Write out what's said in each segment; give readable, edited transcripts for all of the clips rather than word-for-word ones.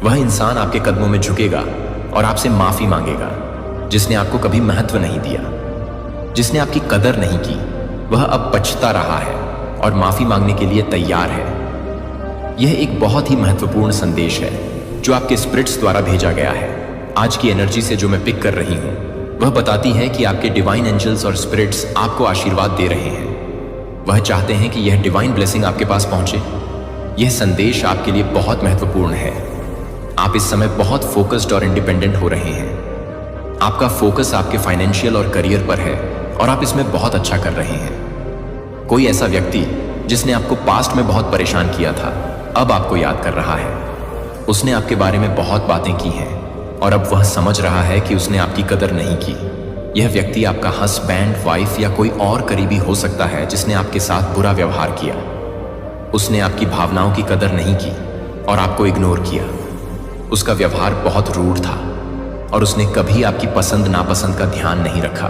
वह इंसान आपके कदमों में झुकेगा और आपसे माफी मांगेगा। जिसने आपको कभी महत्व नहीं दिया, जिसने आपकी कदर नहीं की, वह अब पछता रहा है और माफी मांगने के लिए तैयार है। यह एक बहुत ही महत्वपूर्ण संदेश है जो आपके स्पिरिट्स द्वारा भेजा गया है। आज की एनर्जी से जो मैं पिक कर रही हूं, वह बताती है कि आपके डिवाइन एंजल्स और स्पिरिट्स आपको आशीर्वाद दे रहे हैं। वह चाहते हैं कि यह डिवाइन ब्लेसिंग आपके पास पहुंचे। यह संदेश आपके लिए बहुत महत्वपूर्ण है। आप इस समय बहुत फोकस्ड और इंडिपेंडेंट हो रहे हैं। आपका फोकस आपके फाइनेंशियल और करियर पर है और आप इसमें बहुत अच्छा कर रहे हैं। कोई ऐसा व्यक्ति जिसने आपको पास्ट में बहुत परेशान किया था, अब आपको याद कर रहा है। उसने आपके बारे में बहुत बातें की हैं और अब वह समझ रहा है कि उसने आपकी कदर नहीं की। यह व्यक्ति आपका हस्बैंड, वाइफ या कोई और करीबी हो सकता है जिसने आपके साथ बुरा व्यवहार किया। उसने आपकी भावनाओं की कदर नहीं की और आपको इग्नोर किया। उसका व्यवहार बहुत रूड था और उसने कभी आपकी पसंद नापसंद का ध्यान नहीं रखा।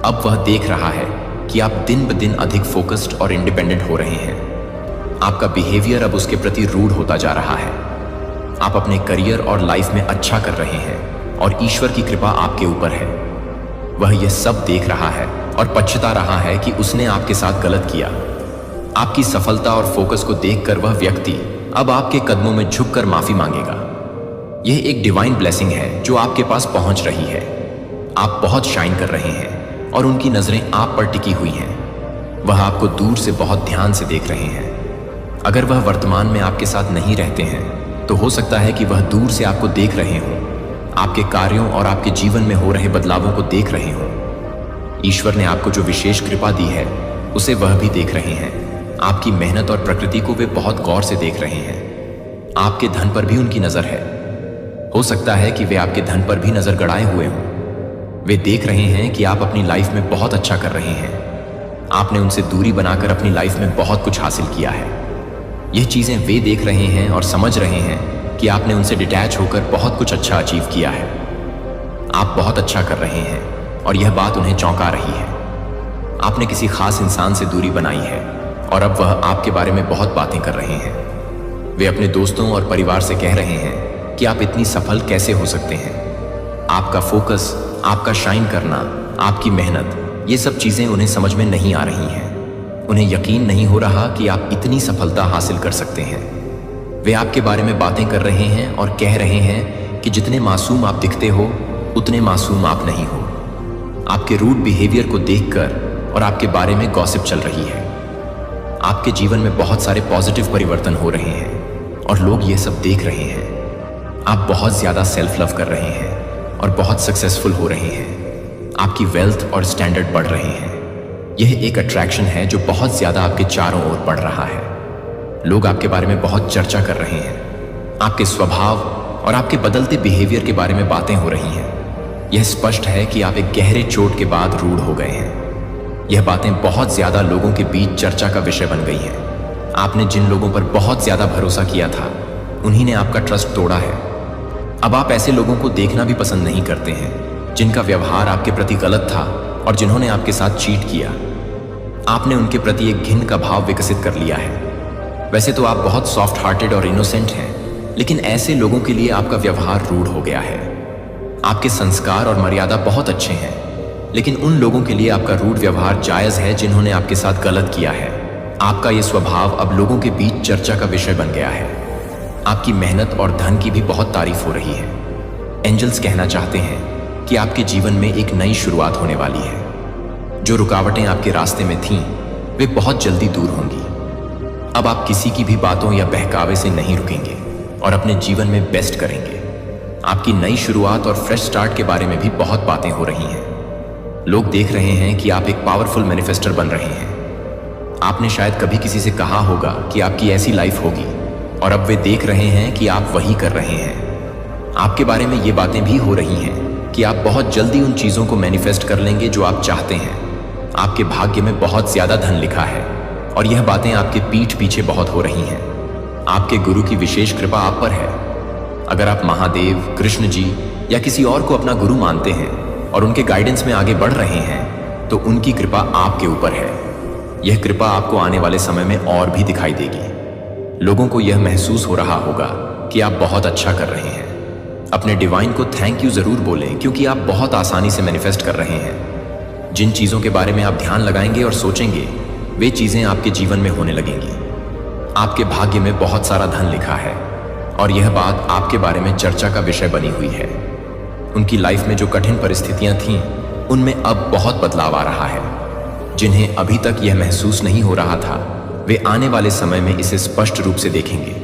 अब वह देख रहा है कि आप दिन ब दिन अधिक फोकस्ड और इंडिपेंडेंट हो रहे हैं। आपका बिहेवियर अब उसके प्रति रूड होता जा रहा है। आप अपने करियर और लाइफ में अच्छा कर रहे हैं और ईश्वर की कृपा आपके ऊपर है। वह यह सब देख रहा है और पछता रहा है कि उसने आपके साथ गलत किया। आपकी सफलता और फोकस को देखकर वह व्यक्ति अब आपके कदमों में झुककर माफी मांगेगा। यह एक डिवाइन ब्लेसिंग है जो आपके पास पहुंच रही है। आप बहुत शाइन कर रहे हैं और उनकी नजरें आप पर टिकी हुई हैं। वह आपको दूर से बहुत ध्यान से देख रहे हैं। अगर वह वर्तमान में आपके साथ नहीं रहते हैं तो हो सकता है कि वह दूर से आपको देख रहे हों, आपके कार्यों और आपके जीवन में हो रहे बदलावों को देख रहे हों। ईश्वर ने आपको जो विशेष कृपा दी है उसे वह भी देख रहे हैं। आपकी मेहनत और प्रकृति को वे बहुत गौर से देख रहे हैं। आपके धन पर भी उनकी नजर है। हो सकता है कि वे आपके धन पर भी नजर गड़ाए हुए हों। वे देख रहे हैं कि आप अपनी लाइफ में बहुत अच्छा कर रहे हैं। आपने उनसे दूरी बनाकर अपनी लाइफ में बहुत कुछ हासिल किया है। यह चीजें वे देख रहे हैं और समझ रहे हैं कि आपने उनसे डिटैच होकर बहुत कुछ अच्छा अचीव किया है। आप बहुत अच्छा कर रहे हैं और यह बात उन्हें चौंका रही है। आपने किसी खास इंसान से दूरी बनाई है और अब वह आपके बारे में बहुत बातें कर रहे हैं। वे अपने दोस्तों और परिवार से कह रहे हैं कि आप इतनी सफल कैसे हो सकते हैं। आपका फोकस, आपका शाइन करना, आपकी मेहनत, ये सब चीजें उन्हें समझ में नहीं आ रही हैं। उन्हें यकीन नहीं हो रहा कि आप इतनी सफलता हासिल कर सकते हैं। वे आपके बारे में बातें कर रहे हैं और कह रहे हैं कि जितने मासूम आप दिखते हो उतने मासूम आप नहीं हो। आपके रूड बिहेवियर को देखकर और आपके बारे में गॉसिप चल रही है। आपके जीवन में बहुत सारे पॉजिटिव परिवर्तन हो रहे हैं और लोग ये सब देख रहे हैं। आप बहुत ज्यादा सेल्फ लव कर रहे हैं और बहुत सक्सेसफुल हो रहे हैं। आपकी वेल्थ और स्टैंडर्ड बढ़ रहे हैं। यह एक अट्रैक्शन है जो बहुत ज्यादा आपके चारों ओर बढ़ रहा है। लोग आपके बारे में बहुत चर्चा कर रहे हैं। आपके स्वभाव और आपके बदलते बिहेवियर के बारे में बातें हो रही हैं। यह स्पष्ट है कि आप एक गहरे चोट के बाद रूढ़ हो गए हैं। यह बातें बहुत ज्यादा लोगों के बीच चर्चा का विषय बन गई हैं। आपने जिन लोगों पर बहुत ज्यादा भरोसा किया था, उन्हीं ने आपका ट्रस्ट तोड़ा है। अब आप ऐसे लोगों को देखना भी पसंद नहीं करते हैं जिनका व्यवहार आपके प्रति गलत था और जिन्होंने आपके साथ चीट किया। आपने उनके प्रति एक घिन का भाव विकसित कर लिया है। वैसे तो आप बहुत सॉफ्ट हार्टेड और इनोसेंट हैं, लेकिन ऐसे लोगों के लिए आपका व्यवहार रूढ़ हो गया है। आपके संस्कार और मर्यादा बहुत अच्छे हैं, लेकिन उन लोगों के लिए आपका रूढ़ व्यवहार जायज है जिन्होंने आपके साथ गलत किया है। आपका ये स्वभाव अब लोगों के बीच चर्चा का विषय बन गया है। आपकी मेहनत और धन की भी बहुत तारीफ हो रही है। एंजल्स कहना चाहते हैं कि आपके जीवन में एक नई शुरुआत होने वाली है। जो रुकावटें आपके रास्ते में थीं, वे बहुत जल्दी दूर होंगी। अब आप किसी की भी बातों या बहकावे से नहीं रुकेंगे और अपने जीवन में बेस्ट करेंगे। आपकी नई शुरुआत और फ्रेश स्टार्ट के बारे में भी बहुत बातें हो रही हैं। लोग देख रहे हैं कि आप एक पावरफुल मैनिफेस्टर बन रहे हैं। आपने शायद कभी किसी से कहा होगा कि आपकी ऐसी लाइफ होगी और अब वे देख रहे हैं कि आप वही कर रहे हैं। आपके बारे में ये बातें भी हो रही हैं कि आप बहुत जल्दी उन चीज़ों को मैनिफेस्ट कर लेंगे जो आप चाहते हैं। आपके भाग्य में बहुत ज्यादा धन लिखा है और यह बातें आपके पीठ पीछे बहुत हो रही हैं। आपके गुरु की विशेष कृपा आप पर है। अगर आप महादेव, कृष्ण जी या किसी और को अपना गुरु मानते हैं और उनके गाइडेंस में आगे बढ़ रहे हैं तो उनकी कृपा आपके ऊपर है। यह कृपा आपको आने वाले समय में और भी दिखाई देगी। लोगों को यह महसूस हो रहा होगा कि आप बहुत अच्छा कर रहे हैं। अपने डिवाइन को थैंक यू जरूर बोलें, क्योंकि आप बहुत आसानी से मैनिफेस्ट कर रहे हैं। जिन चीज़ों के बारे में आप ध्यान लगाएंगे और सोचेंगे, वे चीज़ें आपके जीवन में होने लगेंगी। आपके भाग्य में बहुत सारा धन लिखा है और यह बात आपके बारे में चर्चा का विषय बनी हुई है। उनकी लाइफ में जो कठिन परिस्थितियां थीं, उनमें अब बहुत बदलाव आ रहा है। जिन्हें अभी तक यह महसूस नहीं हो रहा था, वे आने वाले समय में इसे स्पष्ट रूप से देखेंगे।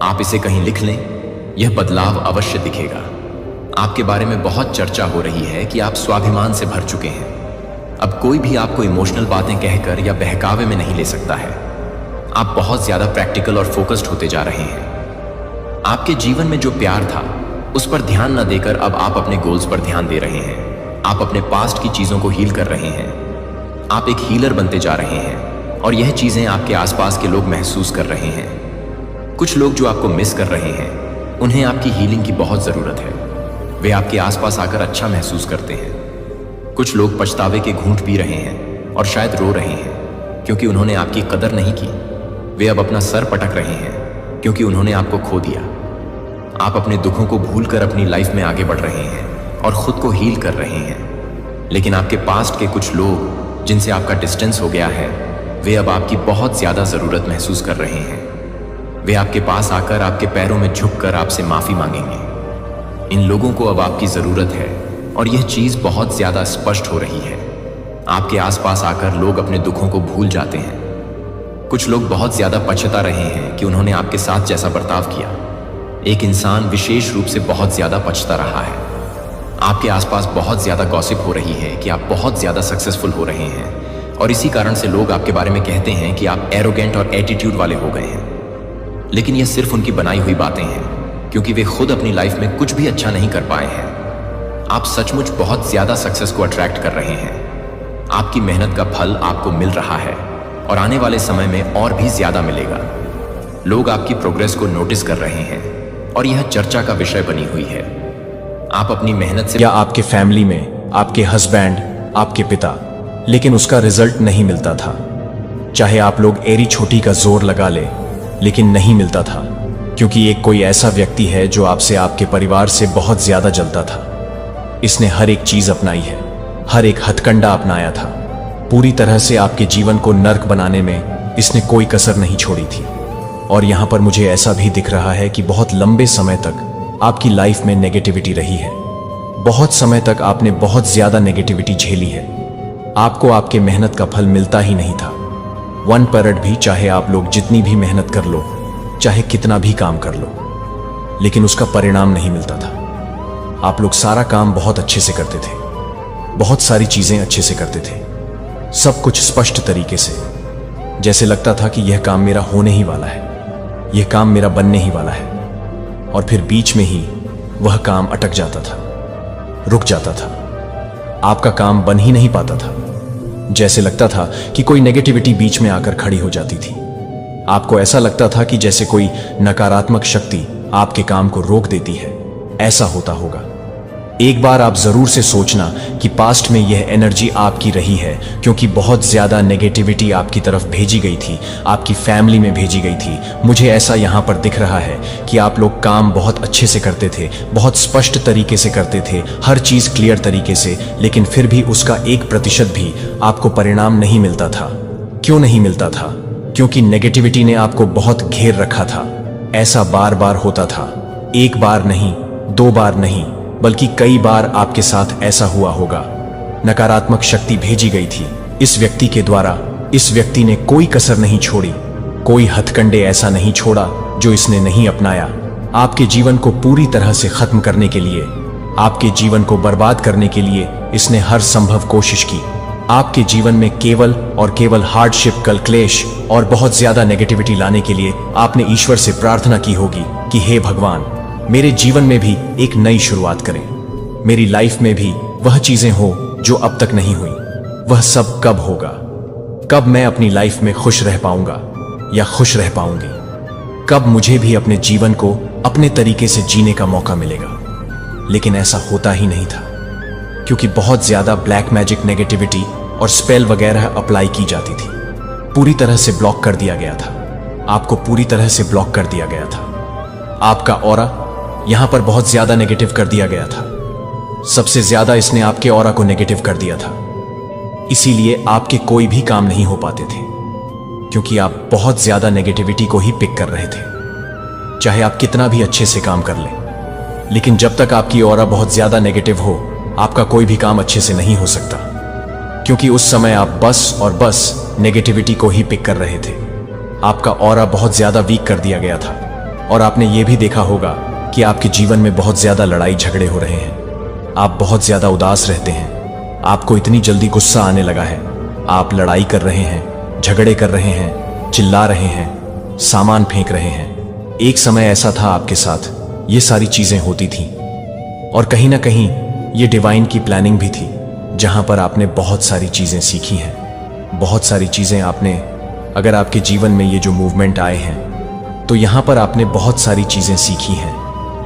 आप इसे कहीं लिख लें, यह बदलाव अवश्य दिखेगा। आपके बारे में बहुत चर्चा हो रही है कि आप स्वाभिमान से भर चुके हैं। अब कोई भी आपको इमोशनल बातें कहकर या बहकावे में नहीं ले सकता है। आप बहुत ज्यादा प्रैक्टिकल और फोकस्ड होते जा रहे हैं। आपके जीवन में जो प्यार था, उस पर ध्यान न देकर अब आप अपने गोल्स पर ध्यान दे रहे हैं। आप अपने पास्ट की चीजों को हील कर रहे हैं। आप एक हीलर बनते जा रहे हैं और यह चीजें आपके आसपास के लोग महसूस कर रहे हैं। कुछ लोग जो आपको मिस कर रहे हैं, उन्हें आपकी हीलिंग की बहुत जरूरत है। वे आपके आसपास आकर अच्छा महसूस करते हैं। कुछ लोग पछतावे के घूंट पी रहे हैं और शायद रो रहे हैं क्योंकि उन्होंने आपकी कदर नहीं की। वे अब अपना सर पटक रहे हैं क्योंकि उन्होंने आपको खो दिया। आप अपने दुखों को भूलकर अपनी लाइफ में आगे बढ़ रहे हैं और खुद को हील कर रहे हैं। लेकिन आपके पास्ट के कुछ लोग जिनसे आपका डिस्टेंस हो गया है, वे अब आपकी बहुत ज्यादा जरूरत महसूस कर रहे हैं। वे आपके पास आकर आपके पैरों में झुककर आपसे माफी मांगेंगे। इन लोगों को अब आपकी जरूरत है और यह चीज बहुत ज्यादा स्पष्ट हो रही है। आपके आसपास आकर लोग अपने दुखों को भूल जाते हैं। कुछ लोग बहुत ज्यादा पछता रहे हैं कि उन्होंने आपके साथ जैसा बर्ताव किया। एक इंसान विशेष रूप से बहुत ज्यादा पछता रहा है। आपके आसपास बहुत ज्यादा गॉसिप हो रही है कि आप बहुत ज्यादा सक्सेसफुल हो रहे हैं और इसी कारण से लोग आपके बारे में कहते हैं कि आप एरोगेंट और एटीट्यूड वाले हो गए हैं। लेकिन यह सिर्फ उनकी बनाई हुई बातें हैं, क्योंकि वे खुद अपनी लाइफ में कुछ भी अच्छा नहीं कर पाए हैं। आप सचमुच बहुत ज्यादा सक्सेस को अट्रैक्ट कर रहे हैं। आपकी मेहनत का फल आपको मिल रहा है और आने वाले समय में और भी ज्यादा मिलेगा। लोग आपकी प्रोग्रेस को नोटिस कर रहे हैं और यह चर्चा का विषय बनी हुई है। आप अपनी मेहनत से या आपके फैमिली में आपके हस्बैंड, आपके पिता, लेकिन उसका रिजल्ट नहीं मिलता था। चाहे आप लोग एरी छोटी का जोर लगा ले, लेकिन नहीं मिलता था, क्योंकि एक कोई ऐसा व्यक्ति है जो आपसे, आपके परिवार से बहुत ज्यादा जलता था। इसने हर एक चीज अपनाई है, हर एक हथकंडा अपनाया था। पूरी तरह से आपके जीवन को नर्क बनाने में इसने कोई कसर नहीं छोड़ी थी। और यहां पर मुझे ऐसा भी दिख रहा है कि बहुत लंबे समय तक आपकी लाइफ में नेगेटिविटी रही है। बहुत समय तक आपने बहुत ज्यादा नेगेटिविटी झेली है। आपको आपके मेहनत का फल मिलता ही नहीं था। 1% भी, चाहे आप लोग जितनी भी मेहनत कर लो, चाहे कितना भी काम कर लो, लेकिन उसका परिणाम नहीं मिलता था। आप लोग सारा काम बहुत अच्छे से करते थे, बहुत सारी चीजें अच्छे से करते थे, सब कुछ स्पष्ट तरीके से, जैसे लगता था कि यह काम मेरा होने ही वाला है, यह काम मेरा बनने ही वाला है। और फिर बीच में ही वह काम अटक जाता था, रुक जाता था। आपका काम बन ही नहीं पाता था। जैसे लगता था कि कोई नेगेटिविटी बीच में आकर खड़ी हो जाती थी। आपको ऐसा लगता था कि जैसे कोई नकारात्मक शक्ति आपके काम को रोक देती है। ऐसा होता होगा। एक बार आप जरूर से सोचना कि पास्ट में यह एनर्जी आपकी रही है, क्योंकि बहुत ज्यादा नेगेटिविटी आपकी तरफ भेजी गई थी, आपकी फैमिली में भेजी गई थी। मुझे ऐसा यहां पर दिख रहा है कि आप लोग काम बहुत अच्छे से करते थे, बहुत स्पष्ट तरीके से करते थे, हर चीज क्लियर तरीके से, लेकिन फिर भी उसका 1% भी आपको परिणाम नहीं मिलता था। क्यों नहीं मिलता था? क्योंकि नेगेटिविटी ने आपको बहुत घेर रखा था। ऐसा बार बार होता था, एक बार नहीं, 2 बार नहीं, बल्कि कई बार आपके साथ ऐसा हुआ होगा। नकारात्मक शक्ति भेजी गई थी इस व्यक्ति के द्वारा। इस व्यक्ति ने कोई कसर नहीं छोड़ी, कोई हथकंडे ऐसा नहीं छोड़ा जो इसने नहीं अपनाया। आपके जीवन को पूरी तरह से खत्म करने के लिए, आपके जीवन को बर्बाद करने के लिए इसने हर संभव कोशिश की। आपके जीवन में केवल और केवल हार्डशिप, कल क्लेश और बहुत ज्यादा नेगेटिविटी लाने के लिए आपने ईश्वर से प्रार्थना की होगी कि हे भगवान, मेरे जीवन में भी एक नई शुरुआत करें। मेरी लाइफ में भी वह चीजें हो जो अब तक नहीं हुई। वह सब कब होगा? कब मैं अपनी लाइफ में खुश रह पाऊंगा या खुश रह पाऊंगी? कब मुझे भी अपने जीवन को अपने तरीके से जीने का मौका मिलेगा? लेकिन ऐसा होता ही नहीं था, क्योंकि बहुत ज्यादा ब्लैक मैजिक, नेगेटिविटी और स्पेल वगैरह अप्लाई की जाती थी। पूरी तरह से ब्लॉक कर दिया गया था। आपको पूरी तरह से ब्लॉक कर दिया गया था। आपका ऑरा यहां पर बहुत ज्यादा नेगेटिव कर दिया गया था। सबसे ज्यादा इसने आपके ऑरा को नेगेटिव कर दिया था। इसीलिए आपके कोई भी काम नहीं हो पाते थे, क्योंकि आप बहुत ज्यादा नेगेटिविटी को ही पिक कर रहे थे। चाहे आप कितना भी अच्छे से काम कर लें, लेकिन जब तक आपकी ऑरा बहुत ज्यादा नेगेटिव हो, आपका कोई भी काम अच्छे से नहीं हो सकता, क्योंकि उस समय आप बस और बस नेगेटिविटी को ही पिक कर रहे थे। आपका ऑरा बहुत ज्यादा वीक कर दिया गया था। और आपने ये भी देखा होगा कि आपके जीवन में बहुत ज्यादा लड़ाई झगड़े हो रहे हैं। आप बहुत ज्यादा उदास रहते हैं। आपको इतनी जल्दी गुस्सा आने लगा है। आप लड़ाई कर रहे हैं, झगड़े कर रहे हैं, चिल्ला रहे हैं, सामान फेंक रहे हैं। एक समय ऐसा था आपके साथ ये सारी चीजें होती थीं, और कहीं ना कहीं ये डिवाइन की प्लानिंग भी थी, जहां पर आपने बहुत सारी चीजें सीखी हैं। बहुत सारी चीजें आपने, अगर आपके जीवन में ये जो मूवमेंट आए हैं, तो यहां पर आपने बहुत सारी चीजें सीखी हैं।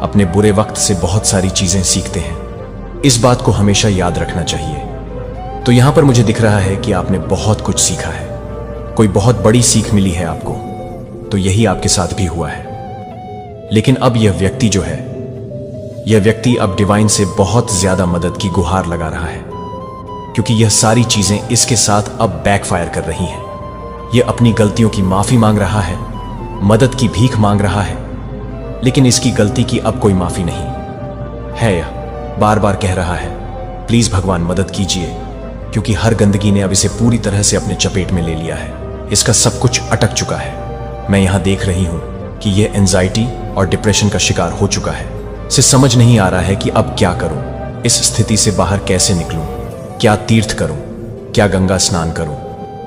अपने बुरे वक्त से बहुत सारी चीजें सीखते हैं। इस बात को हमेशा याद रखना चाहिए। तो यहां पर मुझे दिख रहा है कि आपने बहुत कुछ सीखा है, कोई बहुत बड़ी सीख मिली है आपको। तो यही आपके साथ भी हुआ है। लेकिन अब यह व्यक्ति जो है, यह व्यक्ति अब डिवाइन से बहुत ज्यादा मदद की गुहार लगा रहा है, क्योंकि यह सारी चीजें इसके साथ अब बैकफायर कर रही हैं। यह अपनी गलतियों की माफी मांग रहा है, मदद की भीख मांग रहा है, लेकिन इसकी गलती की अब कोई माफी नहीं है। यह बार बार कह रहा है, प्लीज भगवान मदद कीजिए, क्योंकि हर गंदगी ने अब इसे पूरी तरह से अपने चपेट में ले लिया है। इसका सब कुछ अटक चुका है। मैं यहां देख रही हूं कि यह एंजाइटी और डिप्रेशन का शिकार हो चुका है। इसे समझ नहीं आ रहा है कि अब क्या करूं, इस स्थिति से बाहर कैसे निकलूं, क्या तीर्थ करूं, क्या गंगा स्नान करूं।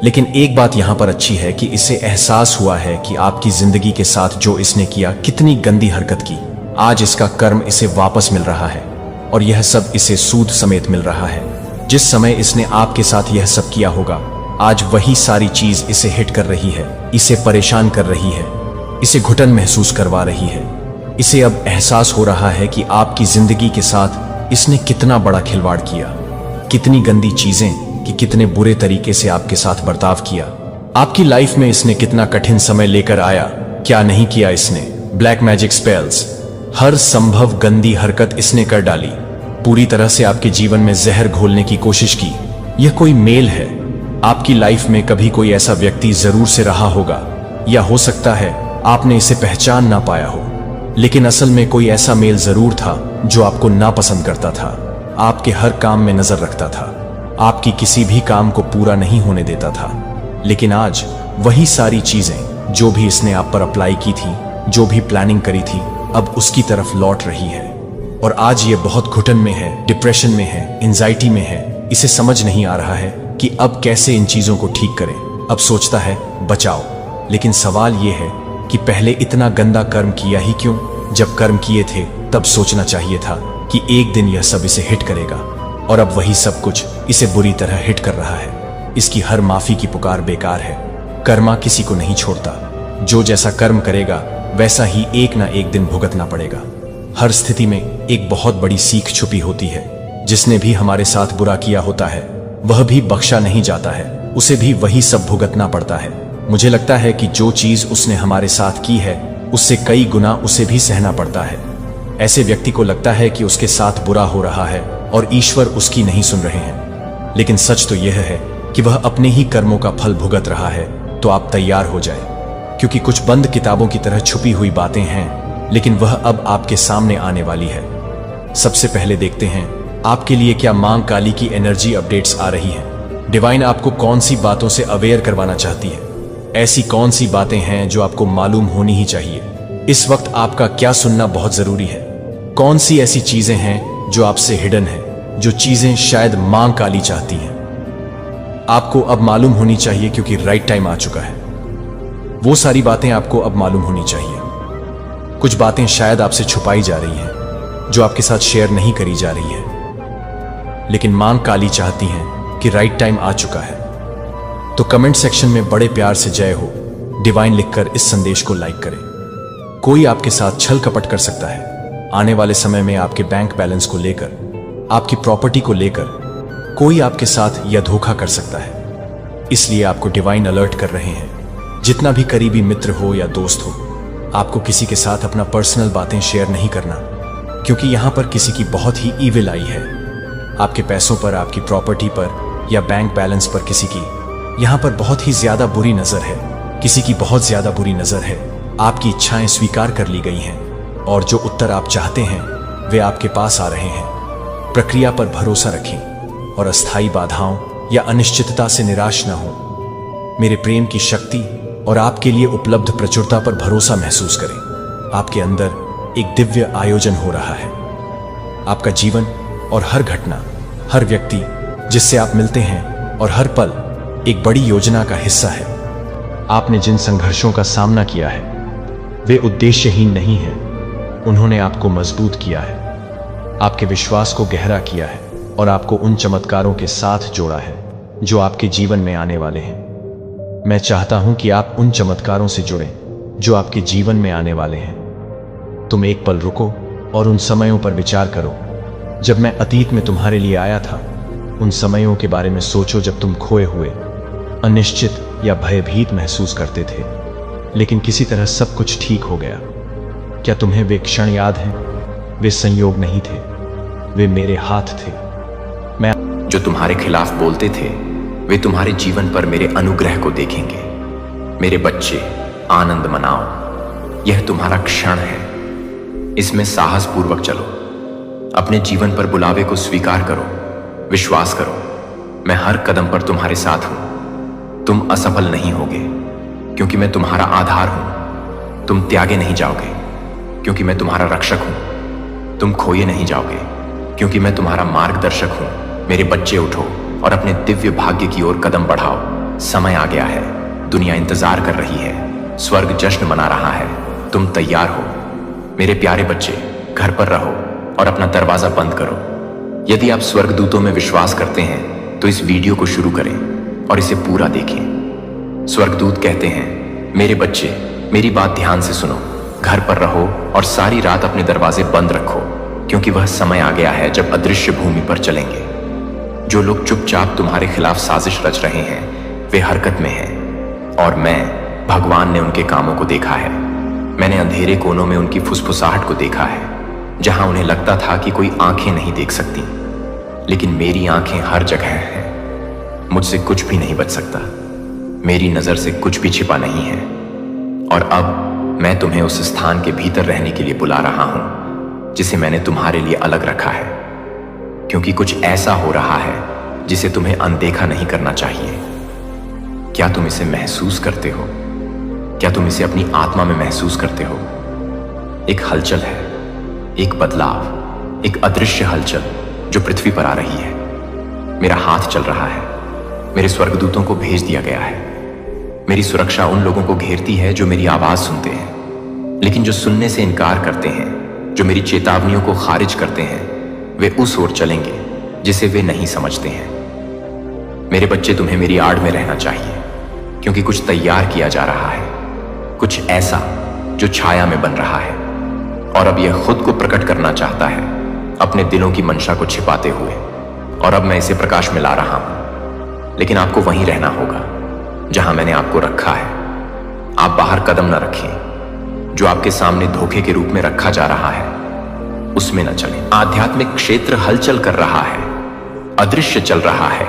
लेकिन एक बात यहां पर अच्छी है कि इसे एहसास हुआ है कि आपकी जिंदगी के साथ जो इसने किया, कितनी गंदी हरकत की, आज इसका कर्म इसे वापस मिल रहा है, और यह सब इसे सूद समेत मिल रहा है। जिस समय इसने आपके साथ यह सब किया होगा, आज वही सारी चीज इसे हिट कर रही है, इसे परेशान कर रही है, इसे घुटन महसूस करवा रही है। इसे अब एहसास हो रहा है कि आपकी जिंदगी के साथ इसने कितना बड़ा खिलवाड़ किया, कितनी गंदी चीजें, कि कितने बुरे तरीके से आपके साथ बर्ताव किया। आपकी लाइफ में इसने कितना कठिन समय लेकर आया, क्या नहीं किया इसने। ब्लैक मैजिक स्पेल्स, हर संभव गंदी हरकत इसने कर डाली। पूरी तरह से आपके जीवन में जहर घोलने की कोशिश की। यह कोई मेल है। आपकी लाइफ में कभी कोई ऐसा व्यक्ति जरूर से रहा होगा, या हो सकता है आपने इसे पहचान ना पाया हो, लेकिन असल में कोई ऐसा मेल जरूर था जो आपको नापसंद करता था, आपके हर काम में नजर रखता था, आपकी किसी भी काम को पूरा नहीं होने देता था। लेकिन आज वही सारी चीजें जो भी इसने आप पर अप्लाई की थी, जो भी प्लानिंग करी थी, अब उसकी तरफ लौट रही है। और आज ये बहुत घुटन में है, डिप्रेशन में है, एंजाइटी में है। इसे समझ नहीं आ रहा है कि अब कैसे इन चीजों को ठीक करे। अब सोचता है बचाओ, लेकिन सवाल ये है कि पहले इतना गंदा कर्म किया ही क्यों। जब कर्म किए थे तब सोचना चाहिए था कि एक दिन यह सब इसे हिट करेगा, और अब वही सब कुछ इसे बुरी तरह हिट कर रहा है। इसकी हर माफी की पुकार बेकार है। कर्मा किसी को नहीं छोड़ता। जो जैसा कर्म करेगा वैसा ही एक ना एक दिन भुगतना पड़ेगा। हर स्थिति में एक बहुत बड़ी सीख छुपी होती है। जिसने भी हमारे साथ बुरा किया होता है वह भी बख्शा नहीं जाता है, उसे भी वही सब भुगतना पड़ता है। मुझे लगता है कि जो चीज उसने हमारे साथ की है उससे कई गुना उसे भी सहना पड़ता है। ऐसे व्यक्ति को लगता है कि उसके साथ बुरा हो रहा है और ईश्वर उसकी नहीं सुन रहे हैं, लेकिन सच तो यह है कि वह अपने ही कर्मों का फल भुगत रहा है। तो आप तैयार हो जाए, क्योंकि कुछ बंद किताबों की तरह छुपी हुई बातें हैं, लेकिन वह अब आपके सामने आने वाली है। सबसे पहले देखते हैं आपके लिए क्या मां काली की एनर्जी अपडेट्स आ रही हैं। डिवाइन आपको कौन सी बातों से अवेयर करवाना चाहती है। ऐसी कौन सी बातें हैं जो आपको मालूम होनी ही चाहिए। इस वक्त आपका क्या सुनना बहुत जरूरी है। कौन सी ऐसी चीजें हैं जो आपसे हिडन है, जो चीजें शायद मां काली चाहती हैं। आपको अब मालूम होनी चाहिए, क्योंकि राइट टाइम आ चुका है। वो सारी बातें आपको अब मालूम होनी चाहिए। कुछ बातें शायद आपसे छुपाई जा रही हैं, जो आपके साथ शेयर नहीं करी जा रही है, लेकिन मां काली चाहती हैं कि राइट टाइम आ चुका है। तो कमेंट सेक्शन में बड़े प्यार से जय हो डिवाइन लिखकर इस संदेश को लाइक करें। कोई आपके साथ छल कपट कर सकता है। आने वाले समय में आपके बैंक बैलेंस को लेकर, आपकी प्रॉपर्टी को लेकर कोई आपके साथ यह धोखा कर सकता है। इसलिए आपको डिवाइन अलर्ट कर रहे हैं। जितना भी करीबी मित्र हो या दोस्त हो, आपको किसी के साथ अपना पर्सनल बातें शेयर नहीं करना, क्योंकि यहां पर किसी की बहुत ही ईविल आई है। आपके पैसों पर, आपकी प्रॉपर्टी पर या बैंक बैलेंस पर किसी की यहां पर बहुत ही ज्यादा बुरी नजर है। किसी की बहुत ज्यादा बुरी नजर है। आपकी इच्छाएं स्वीकार कर ली गई हैं और जो उत्तर आप चाहते हैं वे आपके पास आ रहे हैं। प्रक्रिया पर भरोसा रखें और अस्थायी बाधाओं या अनिश्चितता से निराश न हो। मेरे प्रेम की शक्ति और आपके लिए उपलब्ध प्रचुरता पर भरोसा महसूस करें। आपके अंदर एक दिव्य आयोजन हो रहा है। आपका जीवन और हर घटना, हर व्यक्ति जिससे आप मिलते हैं और हर पल एक बड़ी योजना का हिस्सा है। आपने जिन संघर्षों का सामना किया है वे उद्देश्यहीन नहीं हैं। उन्होंने आपको मजबूत किया है, आपके विश्वास को गहरा किया है और आपको उन चमत्कारों के साथ जोड़ा है जो आपके जीवन में आने वाले हैं। मैं चाहता हूं कि आप उन चमत्कारों से जुड़ें जो आपके जीवन में आने वाले हैं। तुम एक पल रुको और उन समयों पर विचार करो जब मैं अतीत में तुम्हारे लिए आया था। उन समयों के बारे में सोचो जब तुम खोए हुए, अनिश्चित या भयभीत महसूस करते थे, लेकिन किसी तरह सब कुछ ठीक हो गया। क्या तुम्हें वे क्षण याद हैं? वे संयोग नहीं थे, वे मेरे हाथ थे। मैं जो तुम्हारे खिलाफ बोलते थे वे तुम्हारे जीवन पर मेरे अनुग्रह को देखेंगे। मेरे बच्चे, आनंद मनाओ, यह तुम्हारा क्षण है। इसमें साहस पूर्वक चलो। अपने जीवन पर बुलावे को स्वीकार करो। विश्वास करो, मैं हर कदम पर तुम्हारे साथ हूं। तुम असफल नहीं होगे क्योंकि मैं तुम्हारा आधार हूं। तुम त्यागे नहीं जाओगे क्योंकि मैं तुम्हारा रक्षक हूं। तुम खोए नहीं जाओगे क्योंकि मैं तुम्हारा मार्गदर्शक हूं। मेरे बच्चे, उठो और अपने दिव्य भाग्य की ओर कदम बढ़ाओ। समय आ गया है। दुनिया इंतजार कर रही है। स्वर्ग जश्न मना रहा है। तुम तैयार हो? मेरे प्यारे बच्चे, घर पर रहो और अपना दरवाजा बंद करो। यदि आप स्वर्गदूतों में विश्वास करते हैं तो इस वीडियो को शुरू करें और इसे पूरा देखें। स्वर्गदूत कहते हैं, मेरे बच्चे, मेरी बात ध्यान से सुनो। घर पर रहो और सारी रात अपने दरवाजे बंद रखो, क्योंकि वह समय आ गया है जब अदृश्य भूमि पर चलेंगे। जो लोग चुपचाप तुम्हारे खिलाफ साजिश रच रहे हैं वे हरकत में हैं, और मैं, भगवान ने उनके कामों को देखा है। मैंने अंधेरे कोनों में उनकी फुसफुसाहट को देखा है, जहां उन्हें लगता था कि कोई आंखें नहीं देख सकती, लेकिन मेरी आंखें हर जगह हैं। मुझसे कुछ भी नहीं बच सकता। मेरी नजर से कुछ भी छिपा नहीं है। और अब मैं तुम्हें उस स्थान के भीतर रहने के लिए बुला रहा हूं जिसे मैंने तुम्हारे लिए अलग रखा है, क्योंकि कुछ ऐसा हो रहा है जिसे तुम्हें अनदेखा नहीं करना चाहिए। क्या तुम इसे महसूस करते हो? क्या तुम इसे अपनी आत्मा में महसूस करते हो? एक हलचल है, एक बदलाव, एक अदृश्य हलचल जो पृथ्वी पर आ रही है। मेरा हाथ चल रहा है। मेरे स्वर्गदूतों को भेज दिया गया है। मेरी सुरक्षा उन लोगों को घेरती है जो मेरी आवाज सुनते हैं, लेकिन जो सुनने से इनकार करते हैं, जो मेरी चेतावनियों को खारिज करते हैं, वे उस ओर चलेंगे जिसे वे नहीं समझते हैं। मेरे बच्चे, तुम्हें मेरी आड़ में रहना चाहिए, क्योंकि कुछ तैयार किया जा रहा है, कुछ ऐसा जो छाया में बन रहा है, और अब यह खुद को प्रकट करना चाहता है अपने दिलों की मंशा को छिपाते हुए। और अब मैं इसे प्रकाश में ला रहा हूं, लेकिन आपको वहीं रहना होगा जहां मैंने आपको रखा है। आप बाहर कदम न रखें। जो आपके सामने धोखे के रूप में रखा जा रहा है उसमें न चलें। आध्यात्मिक क्षेत्र हलचल कर रहा है, अदृश्य चल रहा है।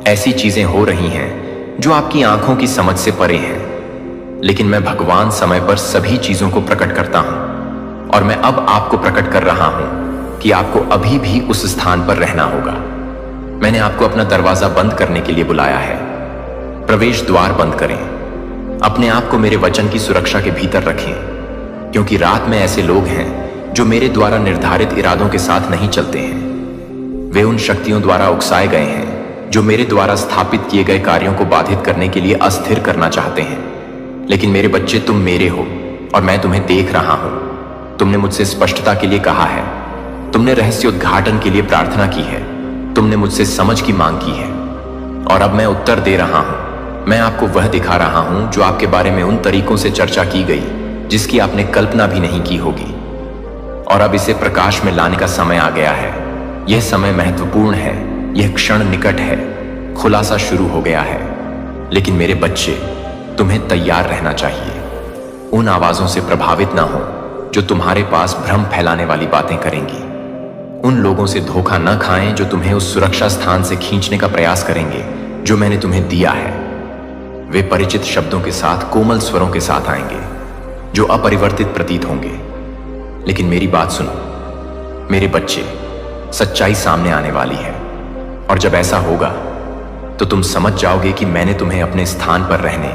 ऐसी चीजें हो रही हैं जो आपकी आंखों की समझ से परे हैं, लेकिन मैं भगवान समय पर सभी चीजों को प्रकट करता हूं, और मैं अब आपको प्रकट कर रहा हूं कि आपको अभी भी उस स्थान पर रहना होगा। मैंने आपको अपना दरवाजा बंद करने के लिए बुलाया है। प्रवेश द्वार बंद करें। अपने आप को मेरे वचन की सुरक्षा के भीतर रखें, क्योंकि रात में ऐसे लोग हैं जो मेरे द्वारा निर्धारित इरादों के साथ नहीं चलते हैं। वे उन शक्तियों द्वारा उकसाए गए हैं जो मेरे द्वारा स्थापित किए गए कार्यों को बाधित करने के लिए अस्थिर करना चाहते हैं। लेकिन मेरे बच्चे, तुम मेरे हो और मैं तुम्हें देख रहा हूं। तुमने मुझसे स्पष्टता के लिए कहा है। तुमने रहस्योद्घाटन के लिए प्रार्थना की है। तुमने मुझसे समझ की मांग की है, और अब मैं उत्तर दे रहा हूं। मैं आपको वह दिखा रहा हूं जो आपके बारे में उन तरीकों से चर्चा की गई जिसकी आपने कल्पना भी नहीं की होगी। और अब इसे प्रकाश में लाने का समय आ गया है। यह समय महत्वपूर्ण है। यह क्षण निकट है। खुलासा शुरू हो गया है। लेकिन मेरे बच्चे, तुम्हें तैयार रहना चाहिए। उन आवाजों से प्रभावित ना हो जो तुम्हारे पास भ्रम फैलाने वाली बातें करेंगी। उन लोगों से धोखा न खाएं जो तुम्हें उस सुरक्षा स्थान से खींचने का प्रयास करेंगे जो मैंने तुम्हें दिया है। वे परिचित शब्दों के साथ, कोमल स्वरों के साथ आएंगे जो अपरिवर्तित प्रतीत होंगे। लेकिन मेरी बात सुनो मेरे बच्चे, सच्चाई सामने आने वाली है, और जब ऐसा होगा तो तुम समझ जाओगे कि मैंने तुम्हें अपने स्थान पर रहने,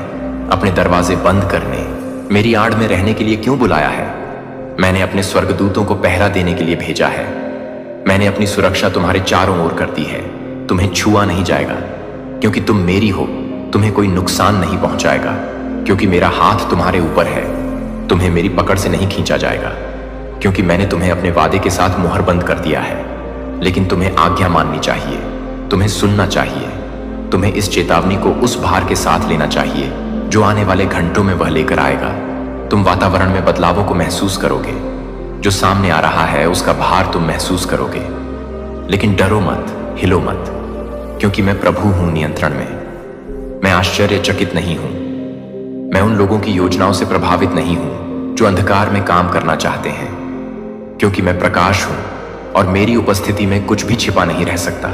अपने दरवाजे बंद करने, मेरी आड़ में रहने के लिए क्यों बुलाया है। मैंने अपने स्वर्गदूतों को पहरा देने के लिए भेजा है। मैंने अपनी सुरक्षा तुम्हारे चारों ओर कर दी है। तुम्हें छुआ नहीं जाएगा क्योंकि तुम मेरी हो। तुम्हें कोई नुकसान नहीं पहुंचाएगा क्योंकि मेरा हाथ तुम्हारे ऊपर है। तुम्हें मेरी पकड़ से नहीं खींचा जाएगा क्योंकि मैंने तुम्हें अपने वादे के साथ मुहर बंद कर दिया है। लेकिन तुम्हें आज्ञा माननी चाहिए, तुम्हें सुनना चाहिए, तुम्हें इस चेतावनी को उस भार के साथ लेना चाहिए जो आने वाले घंटों में वह लेकर आएगा। तुम वातावरण में बदलावों को महसूस करोगे। जो सामने आ रहा है उसका भार तुम महसूस करोगे। लेकिन डरो मत, हिलो मत, क्योंकि मैं प्रभु हूं नियंत्रण में। मैं आश्चर्यचकित नहीं हूं। मैं उन लोगों की योजनाओं से प्रभावित नहीं हूं जो अंधकार में काम करना चाहते हैं, क्योंकि मैं प्रकाश हूं और मेरी उपस्थिति में कुछ भी छिपा नहीं रह सकता।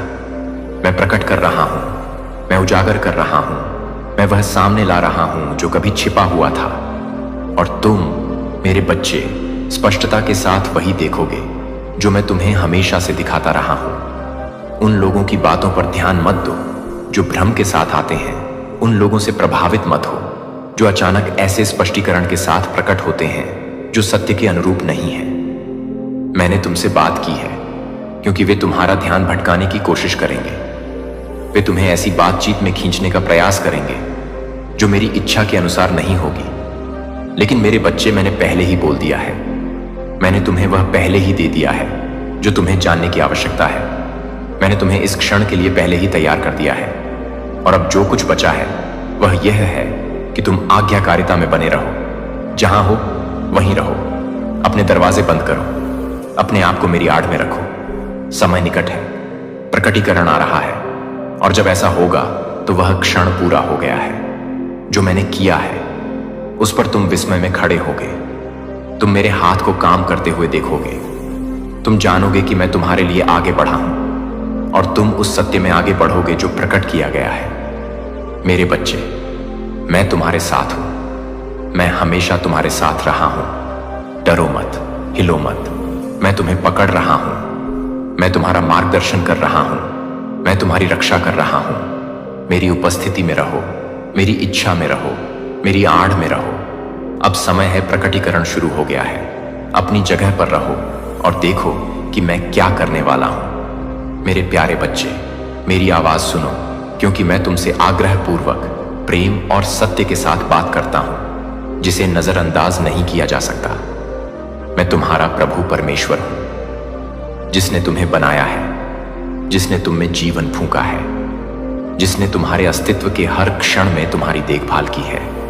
मैं प्रकट कर रहा हूं, मैं उजागर कर रहा हूं, मैं वह सामने ला रहा हूं जो कभी छिपा हुआ था। और तुम मेरे बच्चे स्पष्टता के साथ वही देखोगे जो मैं तुम्हें हमेशा से दिखाता रहा हूं। उन लोगों की बातों पर ध्यान मत दो जो भ्रम के साथ आते हैं। उन लोगों से प्रभावित मत हो जो अचानक ऐसे स्पष्टीकरण के साथ प्रकट होते हैं जो सत्य के अनुरूप नहीं है। मैंने तुमसे बात की है क्योंकि वे तुम्हारा ध्यान भटकाने की कोशिश करेंगे। वे तुम्हें ऐसी बातचीत में खींचने का प्रयास करेंगे जो मेरी इच्छा के अनुसार नहीं होगी। लेकिन मेरे बच्चे, मैंने पहले ही बोल दिया है। मैंने तुम्हें वह पहले ही दे दिया है जो तुम्हें जानने की आवश्यकता है। मैंने तुम्हें इस क्षण के लिए पहले ही तैयार कर दिया है। और अब जो कुछ बचा है वह यह है कि तुम आज्ञाकारिता में बने रहो। जहां हो वहीं रहो। अपने दरवाजे बंद करो। अपने आप को मेरी आड़ में रखो। समय निकट है, प्रकटीकरण आ रहा है, और जब ऐसा होगा तो वह क्षण पूरा हो गया है। जो मैंने किया है उस पर तुम विस्मय में खड़े होगे। तुम मेरे हाथ को काम करते हुए देखोगे। तुम जानोगे कि मैं तुम्हारे लिए आगे बढ़ा हूं, और तुम उस सत्य में आगे बढ़ोगे जो प्रकट किया गया है। मेरे बच्चे, मैं तुम्हारे साथ हूं। मैं हमेशा तुम्हारे साथ रहा हूं। डरो मत, हिलो मत। मैं तुम्हें पकड़ रहा हूं। मैं तुम्हारा मार्गदर्शन कर रहा हूं। मैं तुम्हारी रक्षा कर रहा हूं। मेरी उपस्थिति में रहो, मेरी इच्छा में रहो, मेरी आड़ में रहो। अब समय है, प्रकटीकरण शुरू हो गया है। अपनी जगह पर रहो और देखो कि मैं क्या करने वाला हूं। मेरे प्यारे बच्चे, मेरी आवाज सुनो, क्योंकि मैं तुमसे आग्रहपूर्वक, प्रेम और सत्य के साथ बात करता हूं जिसे नजरअंदाज नहीं किया जा सकता। मैं तुम्हारा प्रभु परमेश्वर हूं, जिसने तुम्हें बनाया है, जिसने तुम में जीवन फूंका है, जिसने तुम्हारे अस्तित्व के हर क्षण में तुम्हारी देखभाल की है।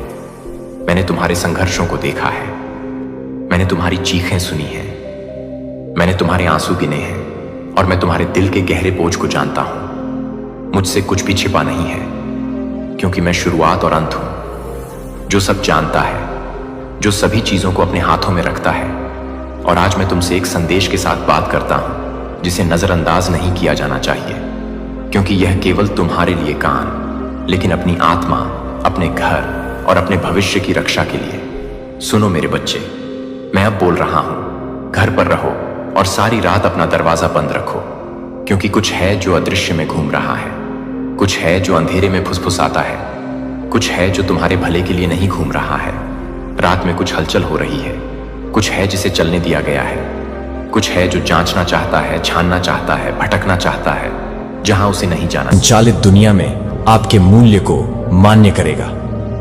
मैंने तुम्हारे संघर्षों को देखा है। मैंने तुम्हारी चीखें सुनी हैं। मैंने तुम्हारे आंसू गिने हैं, और मैं तुम्हारे दिल के गहरे बोझ को जानता हूं। मुझसे कुछ भी छिपा नहीं है, क्योंकि मैं शुरुआत और अंत हूं, जो सब जानता है, जो सभी चीजों को अपने हाथों में रखता है। और आज मैं तुमसे एक संदेश के साथ बात करता हूं जिसे नजरअंदाज नहीं किया जाना चाहिए, क्योंकि यह केवल तुम्हारे लिए कान, लेकिन अपनी आत्मा, अपने घर और अपने भविष्य की रक्षा के लिए। सुनो मेरे बच्चे, मैं अब बोल रहा हूं। घर पर रहो और सारी रात अपना दरवाजा बंद रखो, क्योंकि कुछ है जो अदृश्य में घूम रहा है। कुछ है जो अंधेरे में फुसफुसाता है। कुछ है जो तुम्हारे भले के लिए नहीं घूम रहा है। रात में कुछ हलचल हो रही है। कुछ है जिसे चलने दिया गया है। कुछ है जो जांचना चाहता है, छानना चाहता है, भटकना चाहता है, जहां उसे नहीं जाना। संचालित दुनिया में आपके मूल्य को मान्य करेगा।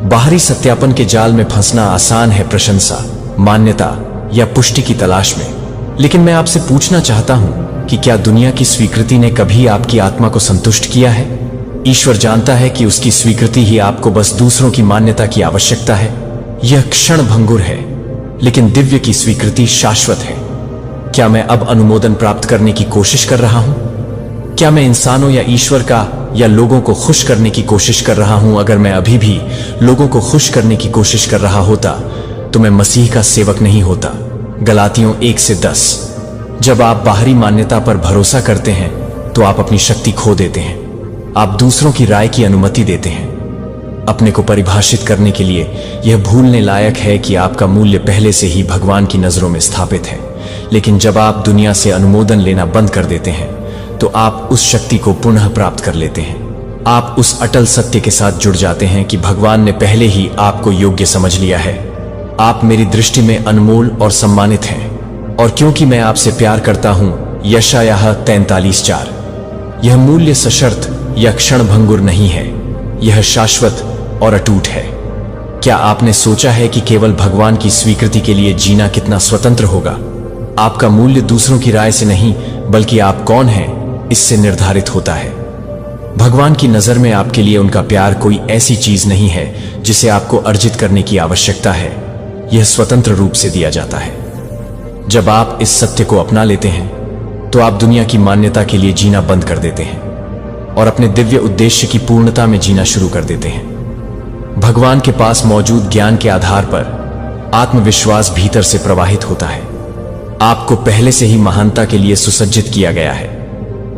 बाहरी सत्यापन के जाल में फंसना आसान है प्रशंसा, मान्यता या पुष्टि की तलाश में। लेकिन मैं आपसे पूछना चाहता हूं कि क्या दुनिया की स्वीकृति ने कभी आपकी आत्मा को संतुष्ट किया है? ईश्वर जानता है कि उसकी स्वीकृति ही आपको बस दूसरों की मान्यता की आवश्यकता है। यह क्षण भंगुर है, लेकिन दिव्य की स्वीकृति शाश्वत है। क्या मैं अब अनुमोदन प्राप्त करने की कोशिश कर रहा हूं? क्या मैं इंसानों या ईश्वर का या लोगों को खुश करने की कोशिश कर रहा हूं? अगर मैं अभी भी लोगों को खुश करने की कोशिश कर रहा होता तो मैं मसीह का सेवक नहीं होता। गलातियों 1-10। जब आप बाहरी मान्यता पर भरोसा करते हैं तो आप अपनी शक्ति खो देते हैं। आप दूसरों की राय की अनुमति देते हैं। अपने को परिभाषित करने के लिए यह भूलने लायक है कि आपका मूल्य पहले से ही भगवान की नजरों में स्थापित है। लेकिन जब आप दुनिया से अनुमोदन लेना बंद कर देते हैं तो आप उस शक्ति को पुनः प्राप्त कर लेते हैं। आप उस अटल सत्य के साथ जुड़ जाते हैं कि भगवान ने पहले ही आपको योग्य समझ लिया है। आप मेरी दृष्टि में अनमोल और सम्मानित हैं, और क्योंकि मैं आपसे प्यार करता हूं, यशायाह 43:4। यह मूल्य सशर्त या क्षणभंगुर नहीं है, यह शाश्वत और अटूट है। क्या आपने सोचा है कि केवल भगवान की स्वीकृति के लिए जीना कितना स्वतंत्र होगा? आपका मूल्य दूसरों की राय से नहीं, बल्कि आप कौन हैं इससे निर्धारित होता है। भगवान की नजर में आपके लिए उनका प्यार कोई ऐसी चीज नहीं है जिसे आपको अर्जित करने की आवश्यकता है। यह स्वतंत्र रूप से दिया जाता है। जब आप इस सत्य को अपना लेते हैं तो आप दुनिया की मान्यता के लिए जीना बंद कर देते हैं और अपने दिव्य उद्देश्य की पूर्णता में जीना शुरू कर देते हैं। भगवान के पास मौजूद ज्ञान के आधार पर आत्मविश्वास भीतर से प्रवाहित होता है। आपको पहले से ही महानता के लिए सुसज्जित किया गया है।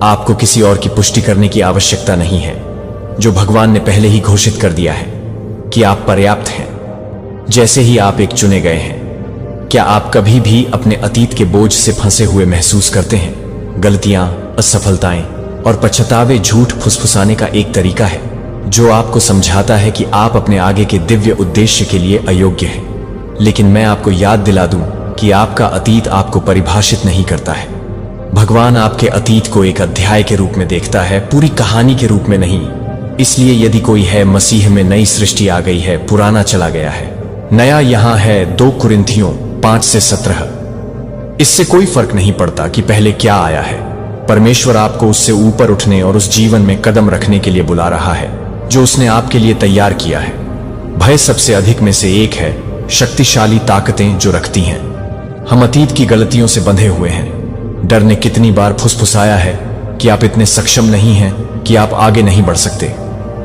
आपको किसी और की पुष्टि करने की आवश्यकता नहीं है, जो भगवान ने पहले ही घोषित कर दिया है कि आप पर्याप्त हैं जैसे ही आप एक चुने गए हैं। क्या आप कभी भी अपने अतीत के बोझ से फंसे हुए महसूस करते हैं? गलतियां, असफलताएं और पछतावे झूठ फुसफुसाने का एक तरीका है जो आपको समझाता है कि आप अपने आगे के दिव्य उद्देश्य के लिए अयोग्य हैं। लेकिन मैं आपको याद दिला दूं कि आपका अतीत आपको परिभाषित नहीं करता है। भगवान आपके अतीत को एक अध्याय के रूप में देखता है, पूरी कहानी के रूप में नहीं। इसलिए यदि कोई है मसीह में, नई सृष्टि आ गई है, पुराना चला गया है, नया यहां है। 2 कुरिन्थियों 5-17। इससे कोई फर्क नहीं पड़ता कि पहले क्या आया है। परमेश्वर आपको उससे ऊपर उठने और उस जीवन में कदम रखने के लिए बुला रहा है जो उसने आपके लिए तैयार किया है। भय सबसे अधिक में से एक है शक्तिशाली ताकतें जो रखती हैं। हम अतीत की गलतियों से बंधे हुए हैं। डर ने कितनी बार फुसफुसाया है कि आप इतने सक्षम नहीं हैं, कि आप आगे नहीं बढ़ सकते।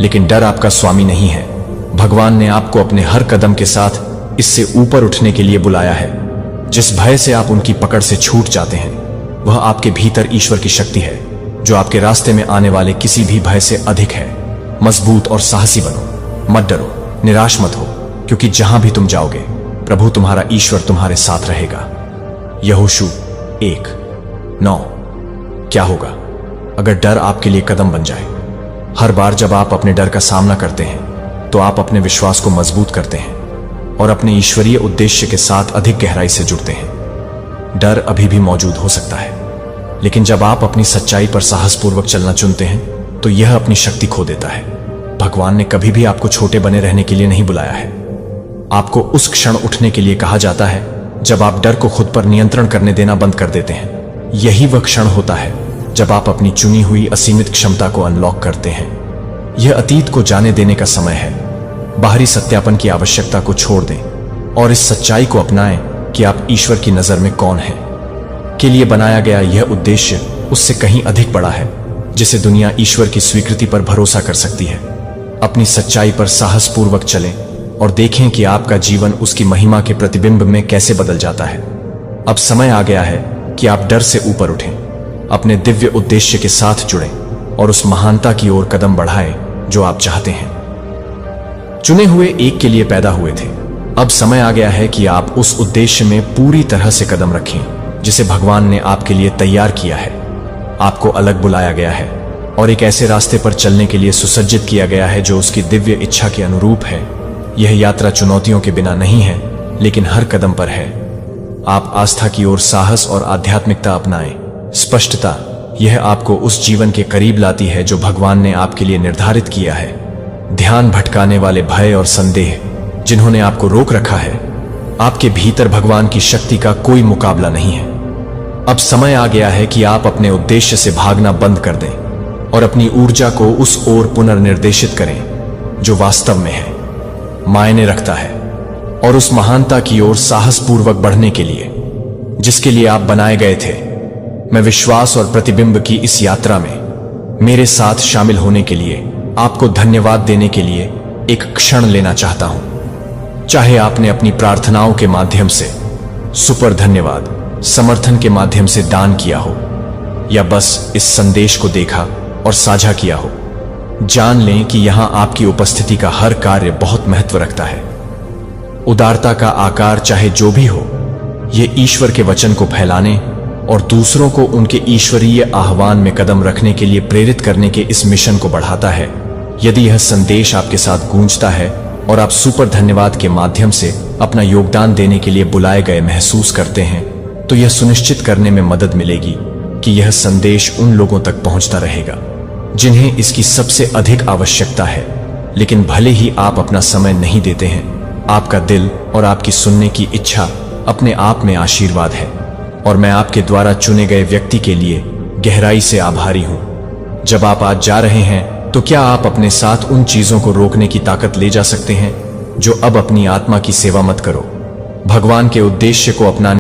लेकिन डर आपका स्वामी नहीं है। भगवान ने आपको अपने हर कदम के साथ इससे ऊपर उठने के लिए बुलाया है। जिस भय से आप उनकी पकड़ से छूट जाते हैं, वह आपके भीतर ईश्वर की शक्ति है जो आपके रास्ते में आने वाले किसी भी भय से अधिक है। मजबूत और साहसी बनो, मत डरो, निराश मत हो, क्योंकि जहां भी तुम जाओगे प्रभु तुम्हारा ईश्वर तुम्हारे साथ रहेगा। यहोशू 1:9। क्या होगा अगर डर आपके लिए कदम बन जाए? हर बार जब आप अपने डर का सामना करते हैं तो आप अपने विश्वास को मजबूत करते हैं और अपने ईश्वरीय उद्देश्य के साथ अधिक गहराई से जुड़ते हैं। डर अभी भी मौजूद हो सकता है, लेकिन जब आप अपनी सच्चाई पर साहसपूर्वक चलना चुनते हैं तो यह अपनी शक्ति खो देता है। भगवान ने कभी भी आपको छोटे बने रहने के लिए नहीं बुलाया है। आपको उस क्षण उठने के लिए कहा जाता है जब आप डर को खुद पर नियंत्रण करने देना बंद कर देते हैं। यही वह क्षण होता है जब आप अपनी चुनी हुई असीमित क्षमता को अनलॉक करते हैं। यह अतीत को जाने देने का समय है। बाहरी सत्यापन की आवश्यकता को छोड़ दें और इस सच्चाई को अपनाएं कि आप ईश्वर की नजर में कौन हैं। के लिए बनाया गया यह उद्देश्य उससे कहीं अधिक बड़ा है जिसे दुनिया ईश्वर की स्वीकृति पर भरोसा कर सकती है। अपनी सच्चाई पर साहसपूर्वक चलें और देखें कि आपका जीवन उसकी महिमा के प्रतिबिंब में कैसे बदल जाता है। अब समय आ गया है कि आप डर से ऊपर उठें, अपने दिव्य उद्देश्य के साथ जुड़ें और उस महानता की ओर कदम बढ़ाएं जो आप चाहते हैं। चुने हुए एक के लिए पैदा हुए थे। अब समय आ गया है कि आप उस उद्देश्य में पूरी तरह से कदम रखें जिसे भगवान ने आपके लिए तैयार किया है। आपको अलग बुलाया गया है और एक ऐसे रास्ते पर चलने के लिए सुसज्जित किया गया है जो उसकी दिव्य इच्छा के अनुरूप है। यह यात्रा चुनौतियों के बिना नहीं है, लेकिन हर कदम पर है। आप आस्था की ओर साहस और आध्यात्मिकता अपनाएं। स्पष्टता, यह आपको उस जीवन के करीब लाती है जो भगवान ने आपके लिए निर्धारित किया है। ध्यान भटकाने वाले भय और संदेह जिन्होंने आपको रोक रखा है, आपके भीतर भगवान की शक्ति का कोई मुकाबला नहीं है। अब समय आ गया है कि आप अपने उद्देश्य से भागना बंद कर दें और अपनी ऊर्जा को उस ओर पुनर्निर्देशित करें जो वास्तव में है, मायने रखता है, और उस महानता की ओर साहसपूर्वक बढ़ने के लिए जिसके लिए आप बनाए गए थे। मैं विश्वास और प्रतिबिंब की इस यात्रा में मेरे साथ शामिल होने के लिए आपको धन्यवाद देने के लिए एक क्षण लेना चाहता हूं। चाहे आपने अपनी प्रार्थनाओं के माध्यम से, सुपर धन्यवाद, समर्थन के माध्यम से दान किया हो, या बस इस संदेश को देखा और साझा किया हो, जान लें कि यहां आपकी उपस्थिति का हर कार्य बहुत महत्व रखता है। उदारता का आकार चाहे जो भी हो, यह ईश्वर के वचन को फैलाने और दूसरों को उनके ईश्वरीय आह्वान में कदम रखने के लिए प्रेरित करने के इस मिशन को बढ़ाता है। यदि यह संदेश आपके साथ गूंजता है और आप सुपर धन्यवाद के माध्यम से अपना योगदान देने के लिए बुलाए गए महसूस करते हैं, तो यह सुनिश्चित करने में मदद मिलेगी कि यह संदेश उन लोगों तक पहुंचता रहेगा जिन्हें इसकी सबसे अधिक आवश्यकता है। लेकिन भले ही आप अपना समय नहीं देते हैं, आपका दिल और आपकी सुनने की इच्छा अपने आप में आशीर्वाद है, और मैं आपके द्वारा चुने गए व्यक्ति के लिए गहराई से आभारी हूं। जब आप आज जा रहे हैं, तो क्या आप अपने साथ उन चीजों को रोकने की ताकत ले जा सकते हैं जो अब अपनी आत्मा की सेवा मत करो, भगवान के उद्देश्य को अपनाने